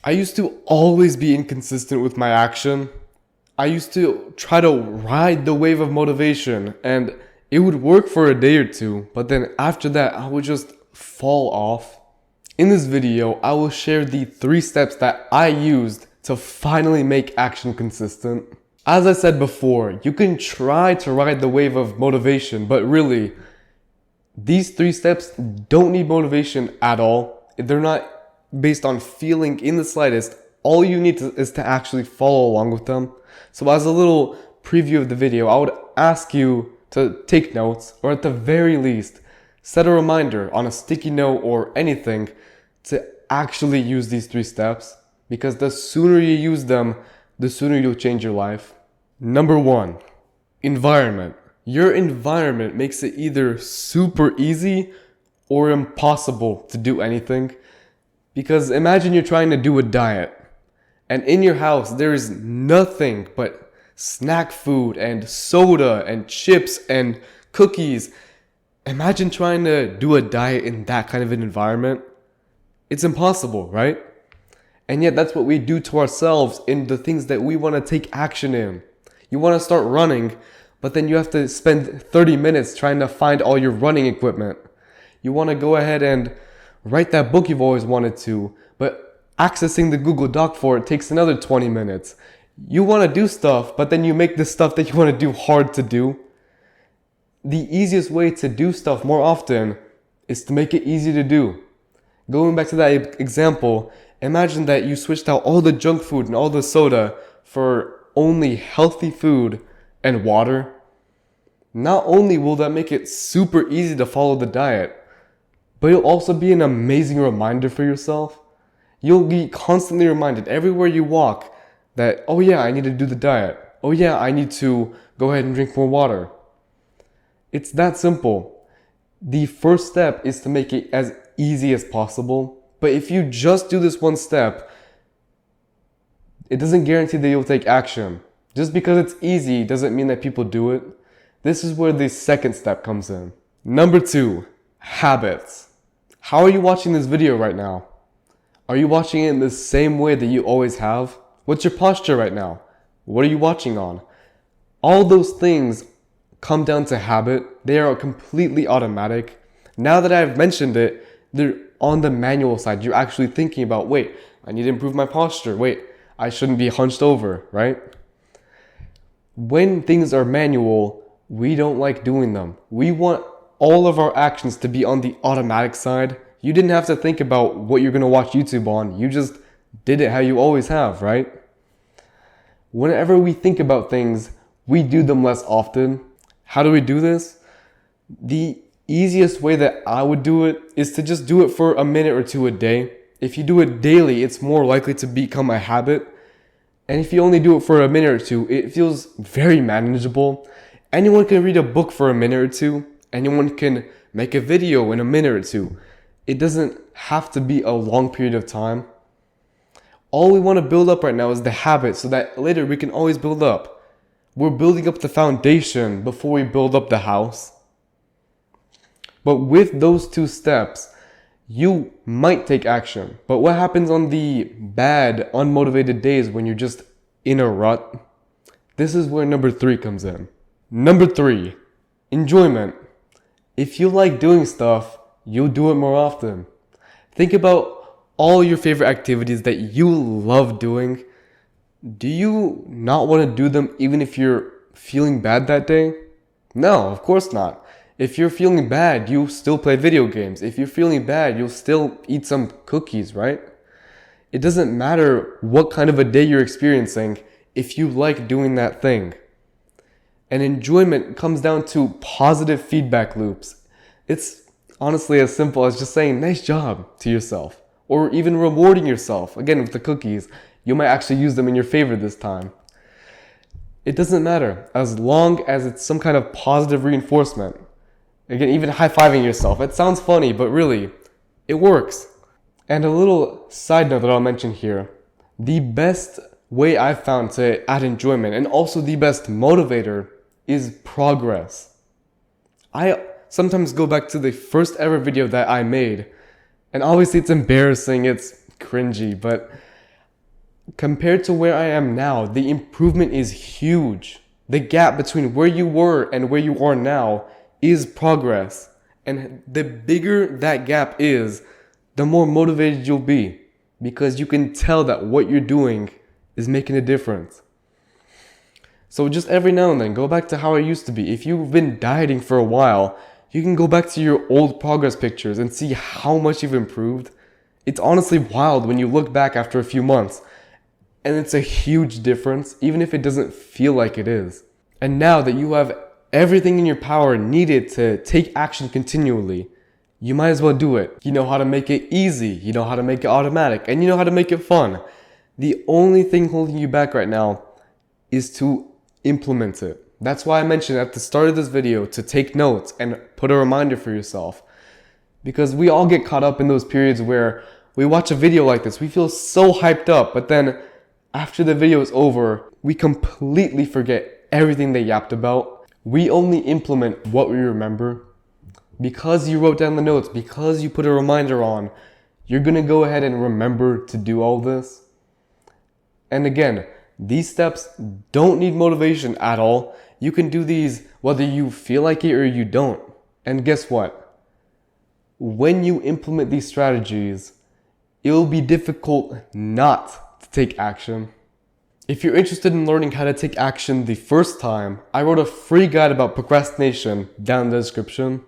I used to always be inconsistent with my action. I used to try to ride the wave of motivation and it would work for a day or two, but then after that, I would just fall off. In this video, I will share the 3 steps that I used to finally make action consistent. As I said before, you can try to ride the wave of motivation, but really, these 3 steps don't need motivation at all. They're not based on feeling in the slightest. All you need is to actually follow along with them. So as a little preview of the video, I would ask you to take notes, or at the very least, set a reminder on a sticky note or anything to actually use these 3 steps, because the sooner you use them, the sooner you'll change your life. Number 1, environment. Your environment makes it either super easy or impossible to do anything. Because imagine you're trying to do a diet, and in your house there is nothing but snack food and soda and chips and cookies. Imagine trying to do a diet in that kind of an environment. It's impossible, right? And yet that's what we do to ourselves in the things that we want to take action in. You want to start running, but then you have to spend 30 minutes trying to find all your running equipment. You want to go ahead and write that book you've always wanted to, but accessing the Google Doc for it takes another 20 minutes. You want to do stuff, but then you make the stuff that you want to do hard to do. The easiest way to do stuff more often is to make it easy to do. Going back to that example, imagine that you switched out all the junk food and all the soda for only healthy food and water. Not only will that make it super easy to follow the diet, but it'll also be an amazing reminder for yourself. You'll be constantly reminded everywhere you walk that, oh yeah, I need to do the diet. Oh yeah, I need to go ahead and drink more water. It's that simple. The first step is to make it as easy as possible. But if you just do this 1 step, it doesn't guarantee that you'll take action. Just because it's easy doesn't mean that people do it. This is where the 2nd step comes in. Number 2, habits. How are you watching this video right now? Are you watching it in the same way that you always have? What's your posture right now? What are you watching on? All those things come down to habit. They are completely automatic. Now that I've mentioned it, they're on the manual side. You're actually thinking about, wait, I need to improve my posture. Wait, I shouldn't be hunched over, right? When things are manual, we don't like doing them. We want all of our actions to be on the automatic side. You didn't have to think about what you're going to watch YouTube on. You just did it how you always have, right? Whenever we think about things, we do them less often. How do we do this? The easiest way that I would do it is to just do it for a minute or two a day. If you do it daily, it's more likely to become a habit. And if you only do it for a minute or two, it feels very manageable. Anyone can read a book for a minute or two. Anyone can make a video in a minute or two. It doesn't have to be a long period of time. All we want to build up right now is the habit so that later we can always build up. We're building up the foundation before we build up the house. But with those 2 steps, you might take action. But what happens on the bad, unmotivated days when you're just in a rut? This is where number 3 comes in. Number 3, enjoyment. If you like doing stuff, you'll do it more often. Think about all your favorite activities that you love doing. Do you not want to do them even if you're feeling bad that day? No, of course not. If you're feeling bad, you'll still play video games. If you're feeling bad, you'll still eat some cookies, right? It doesn't matter what kind of a day you're experiencing if you like doing that thing. And enjoyment comes down to positive feedback loops. It's honestly as simple as just saying nice job to yourself, or even rewarding yourself. Again, with the cookies, you might actually use them in your favor this time. It doesn't matter as long as it's some kind of positive reinforcement. Again, even high-fiving yourself. It sounds funny, but really, it works. And a little side note that I'll mention here. The best way I've found to add enjoyment, and also the best motivator, is progress. I sometimes go back to the first ever video that I made, and obviously it's embarrassing, it's cringy, but Compared to where I am now, the improvement is huge. The gap between where you were and where you are now is progress. And the bigger that gap is, the more motivated you'll be, because you can tell that what you're doing is making a difference. So just every now and then, go back to how I used to be. If you've been dieting for a while, you can go back to your old progress pictures and see how much you've improved. It's honestly wild when you look back after a few months. And it's a huge difference, even if it doesn't feel like it is. And now that you have everything in your power needed to take action continually, you might as well do it. You know how to make it easy, you know how to make it automatic, and you know how to make it fun. The only thing holding you back right now is to implement it. That's why I mentioned at the start of this video to take notes and put a reminder for yourself. Because we all get caught up in those periods where we watch a video like this, we feel so hyped up, but then after the video is over, we completely forget everything they yapped about. We only implement what we remember. Because you wrote down the notes, because you put a reminder on, you're gonna go ahead and remember to do all this. And again, these steps don't need motivation at all. You can do these whether you feel like it or you don't. And guess what? When you implement these strategies, it'll be difficult not to take action. If you're interested in learning how to take action the first time, I wrote a free guide about procrastination down in the description.